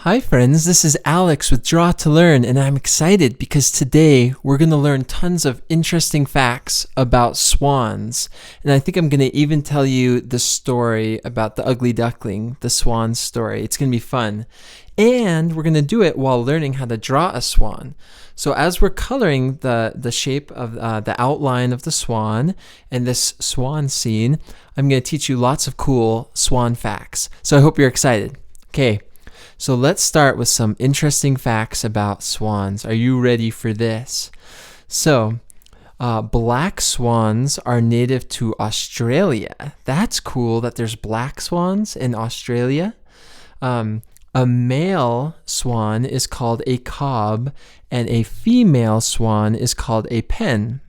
Hi friends, this is Alex with Draw to Learn, and I'm excited because today we're going to learn tons of interesting facts about swans. And I think I'm going to even tell you the story about the ugly duckling, the swan story. It's going to be fun. And we're going to do it while learning how to draw a swan. So as we're coloring the shape of the outline of the swan and this swan scene, I'm going to teach you lots of cool swan facts. So I hope you're excited. Okay. So let's start with some interesting facts about swans. Are you ready for this? So, black swans are native to Australia. That's cool that there's black swans in Australia. A male swan is called a cob, and a female swan is called a pen.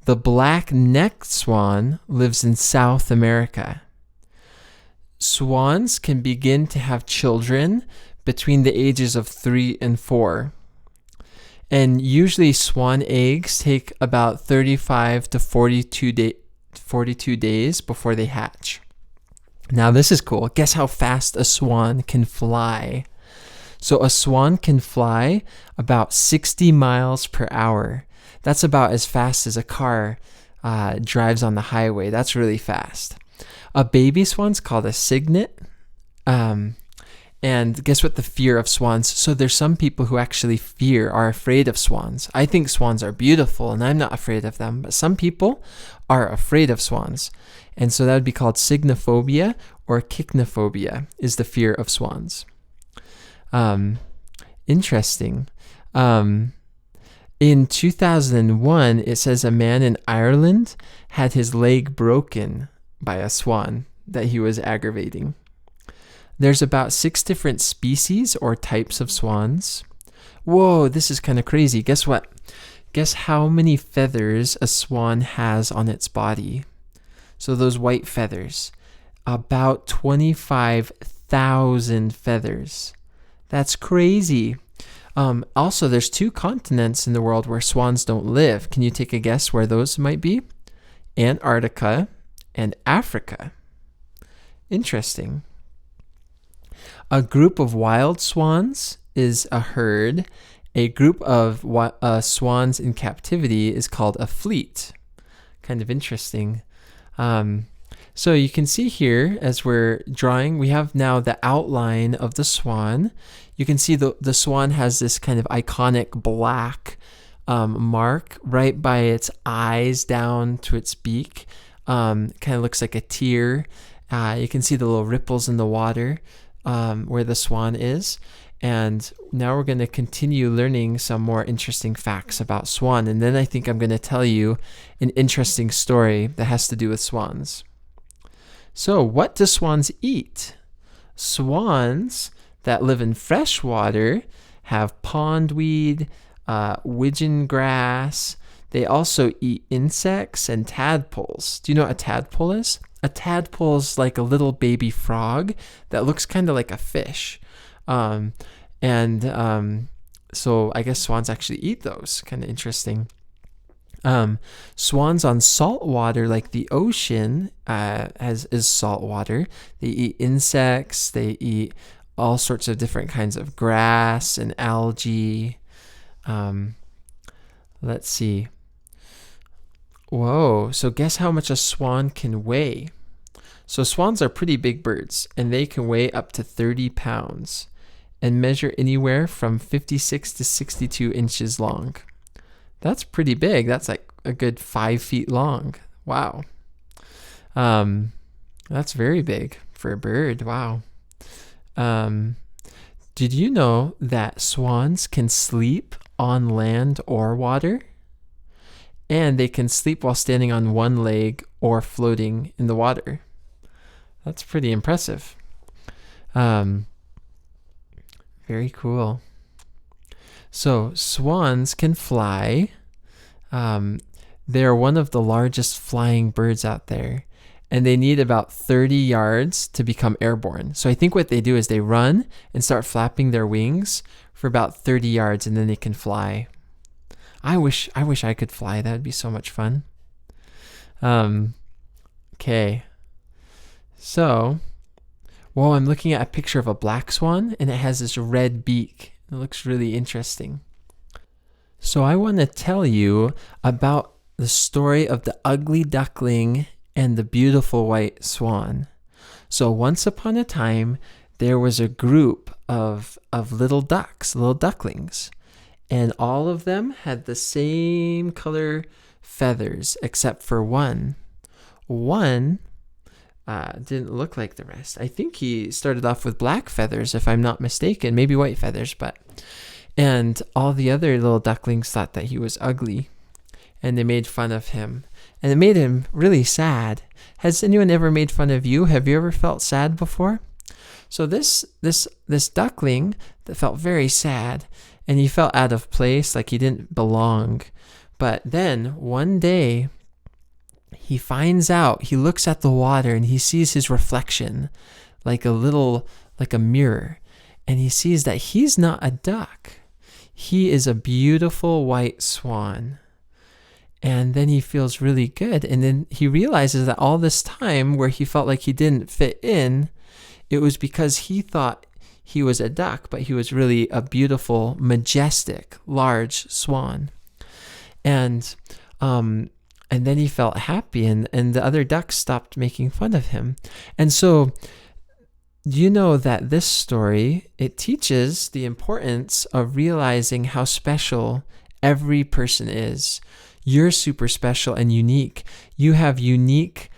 The black-necked swan lives in South America. Swans can begin to have children between the ages of 3 and 4. And usually swan eggs take about 35 to 42 days before they hatch. Now this is cool. Guess how fast a swan can fly? So a swan can fly about 60 miles per hour. That's about as fast as a car drives on the highway. That's really fast. A baby swan's called a cygnet. And guess what the fear of swans? So there's some people who actually are afraid of swans. I think swans are beautiful and I'm not afraid of them, but some people are afraid of swans. And so that would be called cygnophobia or chycnophobia is the fear of swans. Interesting. In 2001, it says a man in Ireland had his leg broken by a swan that he was aggravating. There's about 6 different species or types of swans. Whoa, this is kind of crazy. Guess what? Guess how many feathers a swan has on its body? So those white feathers, about 25,000 feathers. That's crazy. Also, there's 2 continents in the world where swans don't live. Can you take a guess where those might be? Antarctica and Africa. Interesting. A group of wild swans is a herd. A group of swans in captivity is called a fleet. Kind of interesting. So you can see here as we're drawing, we have now the outline of the swan. You can see the swan has this kind of iconic black mark right by its eyes down to its beak. Kind of looks like a tear. You can see the little ripples in the water where the swan is. And now we're going to continue learning some more interesting facts about swan. And then I think I'm going to tell you an interesting story that has to do with swans. So what do swans eat? Swans that live in fresh water have pondweed, widgeon grass. They also eat insects and tadpoles. Do you know what a tadpole is? A tadpole is like a little baby frog that looks kind of like a fish. So I guess swans actually eat those. Kind of interesting. Swans on salt water, like the ocean, is salt water. They eat insects. They eat all sorts of different kinds of grass and algae. Let's see. Whoa, so guess how much a swan can weigh? So swans are pretty big birds, and they can weigh up to 30 pounds and measure anywhere from 56 to 62 inches long. That's pretty big. That's like a good 5 feet long. Wow. That's very big for a bird. Wow. Did you know that swans can sleep on land or water? And they can sleep while standing on one leg or floating in the water. That's pretty impressive. Very cool. So swans can fly. They are one of the largest flying birds out there. And they need about 30 yards to become airborne. So I think what they do is they run and start flapping their wings for about 30 yards and then they can fly. I wish I could fly. That would be so much fun. Okay. So Well, I'm looking at a picture of a black swan, and it has this red beak. It looks really interesting. So I want to tell you about the story of the ugly duckling and the beautiful white swan. So once upon a time, there was a group of little ducks, little ducklings, and all of them had the same color feathers except for one. One didn't look like the rest. I think he started off with black feathers, if I'm not mistaken, maybe white feathers, and all the other little ducklings thought that he was ugly, and they made fun of him, and it made him really sad. Has anyone ever made fun of you? Have you ever felt sad before? So this duckling that felt very sad, and he felt out of place, like he didn't belong. But then one day, he finds out, he looks at the water and he sees his reflection like a mirror. And he sees that he's not a duck. He is a beautiful white swan. And then he feels really good. And then he realizes that all this time where he felt like he didn't fit in, it was because he thought he was a duck, but he was really a beautiful, majestic, large swan. And then he felt happy, and the other ducks stopped making fun of him. And so, you know that this story, it teaches the importance of realizing how special every person is. You're super special and unique. You have unique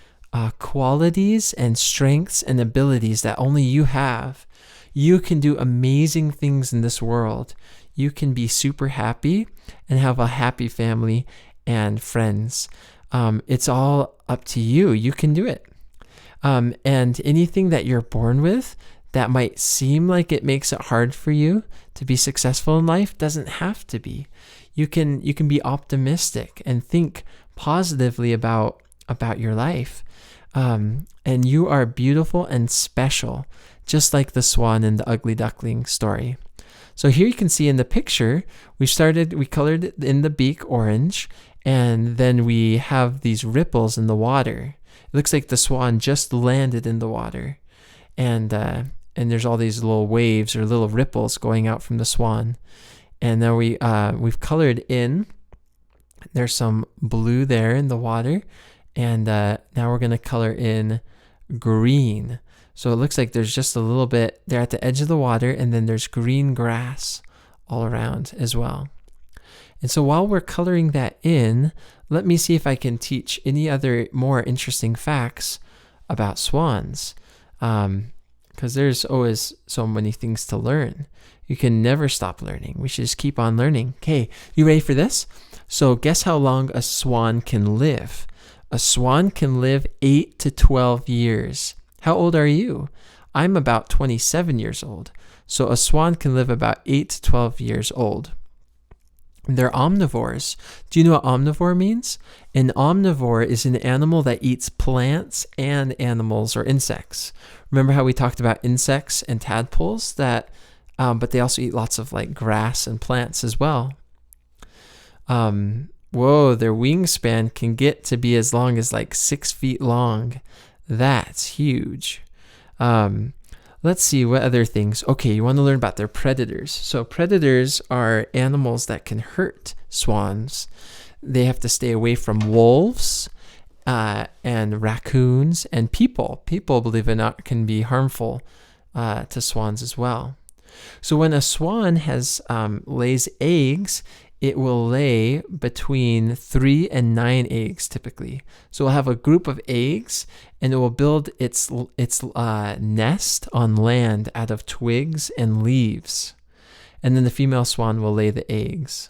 qualities and strengths and abilities that only you have. You can do amazing things in this world. You can be super happy and have a happy family and friends. It's all up to you. You can do it. And anything that you're born with that might seem like it makes it hard for you to be successful in life doesn't have to be. You can be optimistic and think positively about your life. And you are beautiful and special, just like the swan in the ugly duckling story. So here you can see in the picture, we colored it in the beak orange, and then we have these ripples in the water. It looks like the swan just landed in the water, and there's all these little waves or little ripples going out from the swan. And now we've colored in. There's some blue there in the water, and now we're gonna color in green. So it looks like there's just a little bit there at the edge of the water, and then there's green grass all around as well. And so while we're coloring that in, let me see if I can teach any other more interesting facts about swans, because there's always so many things to learn. You can never stop learning. We should just keep on learning. Okay, you ready for this? So guess how long a swan can live? A swan can live 8 to 12 years. How old are you? I'm about 27 years old. So a swan can live about 8 to 12 years old. They're omnivores. Do you know what omnivore means? An omnivore is an animal that eats plants and animals or insects. Remember how we talked about insects and tadpoles? But they also eat lots of like grass and plants as well. Their wingspan can get to be as long as like 6 feet long. That's huge. Let's see what other things. Okay, you want to learn about their predators. So predators are animals that can hurt swans. They have to stay away from wolves and raccoons and people. People, believe it or not, can be harmful to swans as well. So when a swan lays eggs, it will lay between 3 and 9 eggs typically. So it'll have a group of eggs, and it will build its nest on land out of twigs and leaves. And then the female swan will lay the eggs.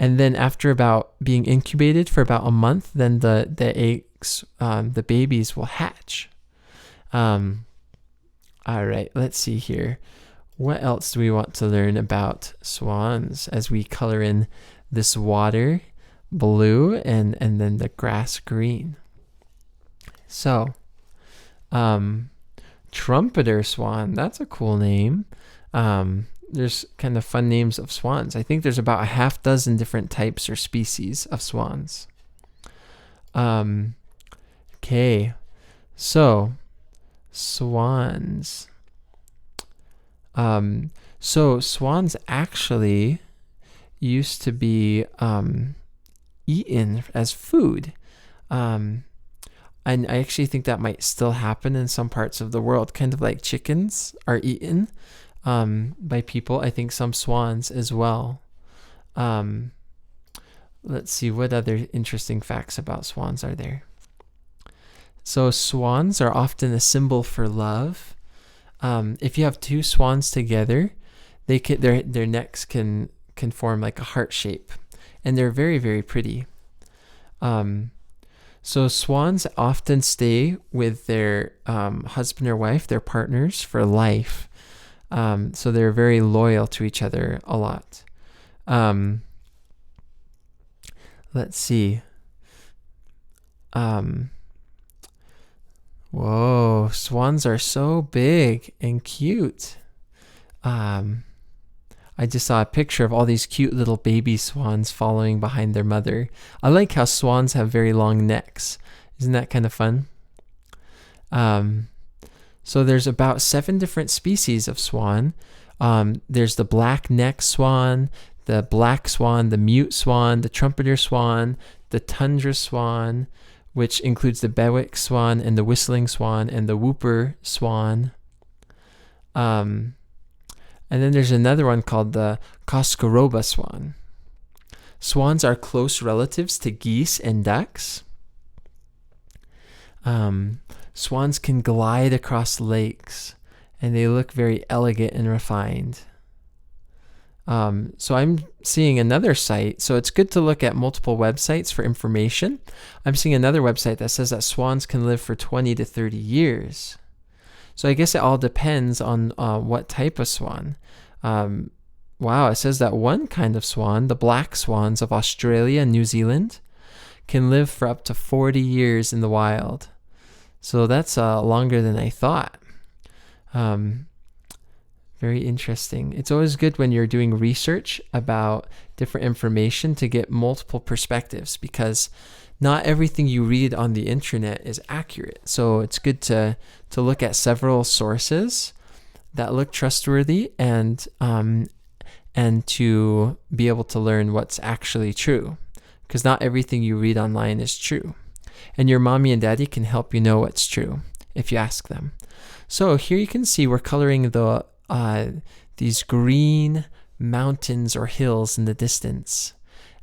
And then after about being incubated for about a month, then the eggs, the babies will hatch. All right, let's see here. What else do we want to learn about swans as we color in this water blue and then the grass green? So, trumpeter swan, that's a cool name. There's kind of fun names of swans. I think there's about a half dozen different types or species of swans. Okay, so Swans. So swans actually used to be eaten as food. And I actually think that might still happen in some parts of the world, kind of like chickens are eaten by people. I think some swans as well. Let's see, what other interesting facts about swans are there? So swans are often a symbol for love. If you have two swans together, their necks can form like a heart shape, and they're very, very pretty. So swans often stay with their husband or wife, their partners, for life. So they're very loyal to each other a lot. Let's see. Whoa, swans are so big and cute. I just saw a picture of all these cute little baby swans following behind their mother. I like how swans have very long necks. Isn't that kind of fun? So there's about 7 different species of swan. There's the black neck swan, the black swan, the mute swan, the trumpeter swan, the tundra swan, which includes the Bewick swan and the whistling swan and the whooper swan. And then there's another one called the Koskoroba swan. Swans are close relatives to geese and ducks. Swans can glide across lakes, and they look very elegant and refined. So I'm seeing another site. So it's good to look at multiple websites for information. I'm seeing another website that says that swans can live for 20 to 30 years. So I guess it all depends on what type of swan. Wow, it says that one kind of swan, the black swans of Australia and New Zealand, can live for up to 40 years in the wild. So that's longer than I thought. Very interesting. It's always good when you're doing research about different information to get multiple perspectives, because not everything you read on the internet is accurate. So it's good to look at several sources that look trustworthy and to be able to learn what's actually true, because not everything you read online is true. And your mommy and daddy can help you know what's true if you ask them. So here you can see we're coloring these green mountains or hills in the distance.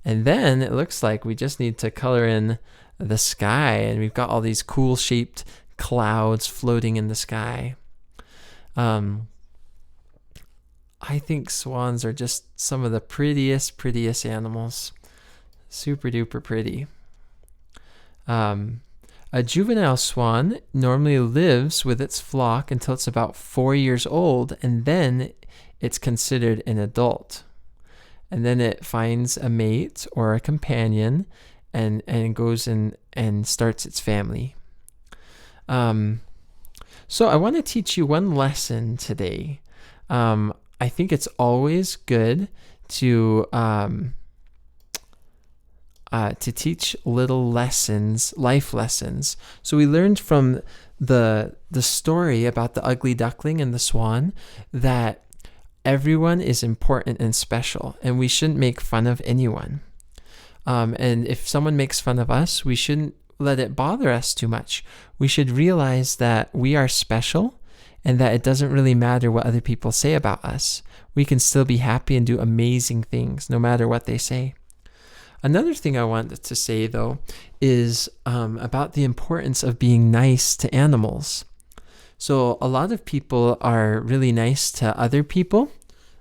And then it looks like we just need to color in the sky, and we've got all these cool shaped clouds floating in the sky. I think swans are just some of the prettiest animals. Super duper pretty. A juvenile swan normally lives with its flock until it's about 4 years old, and then it's considered an adult. And then it finds a mate or a companion and goes in and starts its family. So I want to teach you one lesson today. I think it's always good to teach little lessons, life lessons. So we learned from the story about the ugly duckling and the swan that everyone is important and special, and we shouldn't make fun of anyone. And if someone makes fun of us, we shouldn't let it bother us too much. We should realize that we are special and that it doesn't really matter what other people say about us. We can still be happy and do amazing things no matter what they say. Another thing I wanted to say, though, is about the importance of being nice to animals. So a lot of people are really nice to other people,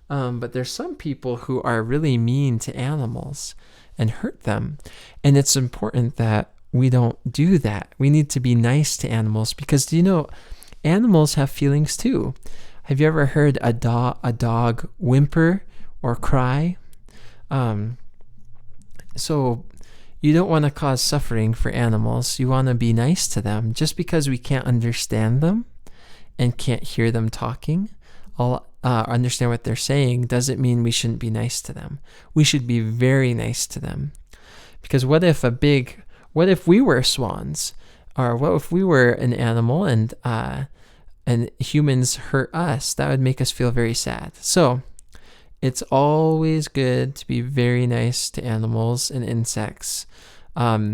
but there's some people who are really mean to animals and hurt them. And it's important that we don't do that. We need to be nice to animals because, animals have feelings too. Have you ever heard a dog whimper or cry? So you don't want to cause suffering for animals. You want to be nice to them. Just because we can't understand them and can't hear them talking, understand what they're saying, doesn't mean we shouldn't be nice to them. We should be very nice to them. Because what if we were swans? Or what if we were an animal and and humans hurt us, that would make us feel very sad. So it's always good to be very nice to animals and insects. Yeah.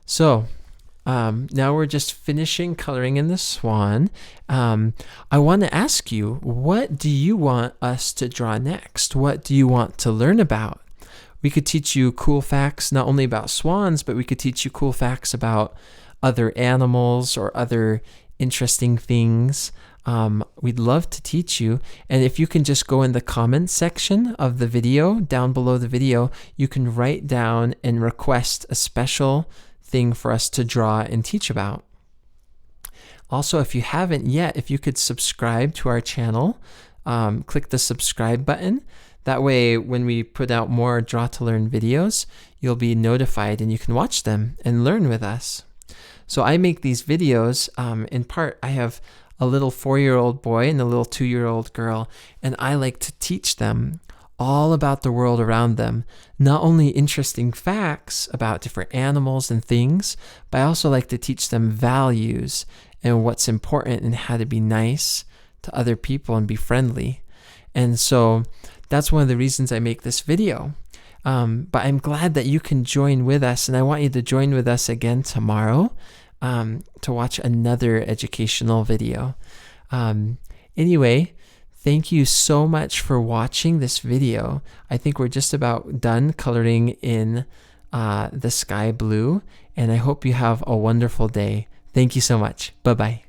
So now we're just finishing coloring in the swan. I want to ask you, what do you want us to draw next? What do you want to learn about? We could teach you cool facts, not only about swans, but we could teach you cool facts about other animals or other interesting things. We'd love to teach you. And if you can just go in the comments section of the video, down below the video, you can write down and request a special thing for us to draw and teach about. Also, if you haven't yet, if you could subscribe to our channel, click the subscribe button. That way, when we put out more Draw to Learn videos, you'll be notified and you can watch them and learn with us. So I make these videos, in part, I have a little 4-year-old boy and a little 2-year-old girl, and I like to teach them all about the world around them. Not only interesting facts about different animals and things, but I also like to teach them values and what's important and how to be nice to other people and be friendly. And so that's one of the reasons I make this video. But I'm glad that you can join with us, and I want you to join with us again tomorrow to watch another educational video. Anyway, thank you so much for watching this video. I think we're just about done coloring in the sky blue, and I hope you have a wonderful day. Thank you so much. Bye-bye.